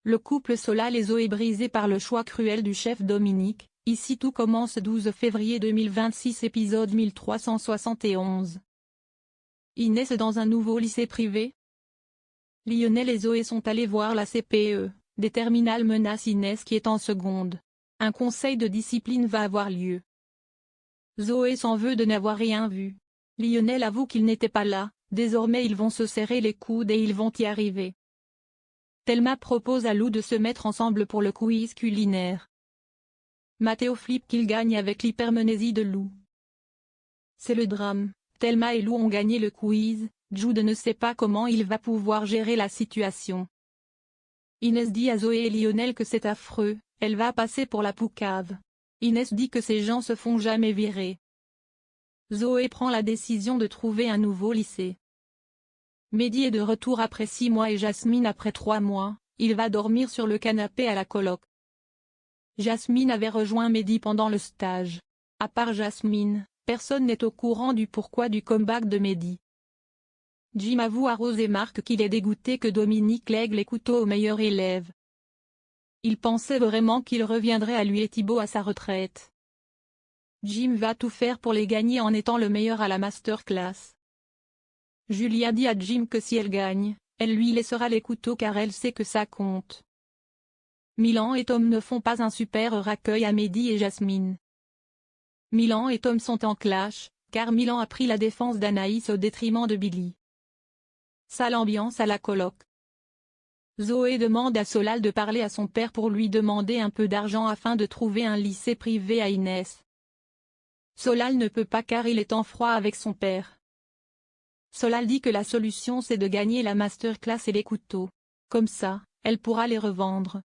Le couple Solal et Zoé brisé par le choix cruel du chef Dominique. Ici tout commence 12 février 2026 épisode 1371. Inès dans un nouveau lycée privé. Lionel et Zoé sont allés voir la CPE. Des terminales menacent Inès qui est en seconde. Un conseil de discipline va avoir lieu. Zoé s'en veut de n'avoir rien vu. Lionel avoue qu'il n'était pas là. Désormais ils vont se serrer les coudes et ils vont y arriver. Thelma propose à Lou de se mettre ensemble pour le quiz culinaire. Mathéo flippe qu'il gagne avec l'hypermnésie de Lou. C'est le drame, Thelma et Lou ont gagné le quiz, Jude ne sait pas comment il va pouvoir gérer la situation. Inès dit à Zoé et Lionel que c'est affreux, elle va passer pour la poucave. Inès dit que ces gens se font jamais virer. Zoé prend la décision de trouver un nouveau lycée. Mehdi est de retour après 6 mois et Jasmine après 3 mois, il va dormir sur le canapé à la coloc. Jasmine avait rejoint Mehdi pendant le stage. À part Jasmine, personne n'est au courant du pourquoi du comeback de Mehdi. Jim avoue à Rose et Marc qu'il est dégoûté que Dominique lègue les couteaux aux meilleurs élèves. Il pensait vraiment qu'il reviendrait à lui et Thibaut à sa retraite. Jim va tout faire pour les gagner en étant le meilleur à la masterclass. Julia dit à Jim que si elle gagne, elle lui laissera les couteaux car elle sait que ça compte. Milan et Tom ne font pas un super accueil à Mehdi et Jasmine. Milan et Tom sont en clash, car Milan a pris la défense d'Anaïs au détriment de Billy. Sale ambiance à la coloc. Zoé demande à Solal de parler à son père pour lui demander un peu d'argent afin de trouver un lycée privé à Inès. Solal ne peut pas car il est en froid avec son père. Solal dit que la solution c'est de gagner la masterclass et les couteaux. Comme ça, elle pourra les revendre.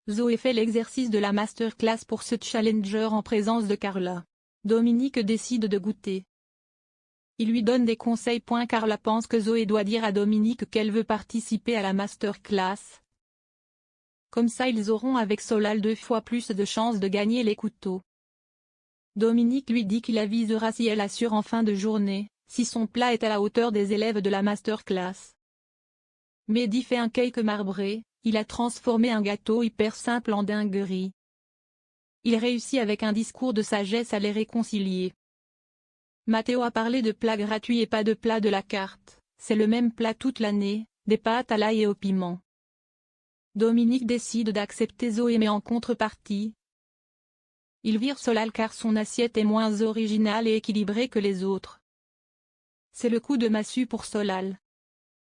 Zoé fait l'exercice de la masterclass pour ce challenger en présence de Carla. Dominique décide de goûter. Il lui donne des conseils. Carla pense que Zoé doit dire à Dominique qu'elle veut participer à la masterclass. Comme ça ils auront avec Solal 2 fois plus de chances de gagner les couteaux. Dominique lui dit qu'il avisera si elle assure en fin de journée, si son plat est à la hauteur des élèves de la masterclass. Mehdi fait un cake marbré, il a transformé un gâteau hyper simple en dinguerie. Il réussit avec un discours de sagesse à les réconcilier. Mathéo a parlé de plats gratuits et pas de plats de la carte, c'est le même plat toute l'année, des pâtes à l'ail et au piment. Dominique décide d'accepter Zoé mais en contrepartie, il vire Solal car son assiette est moins originale et équilibrée que les autres. C'est le coup de massue pour Solal.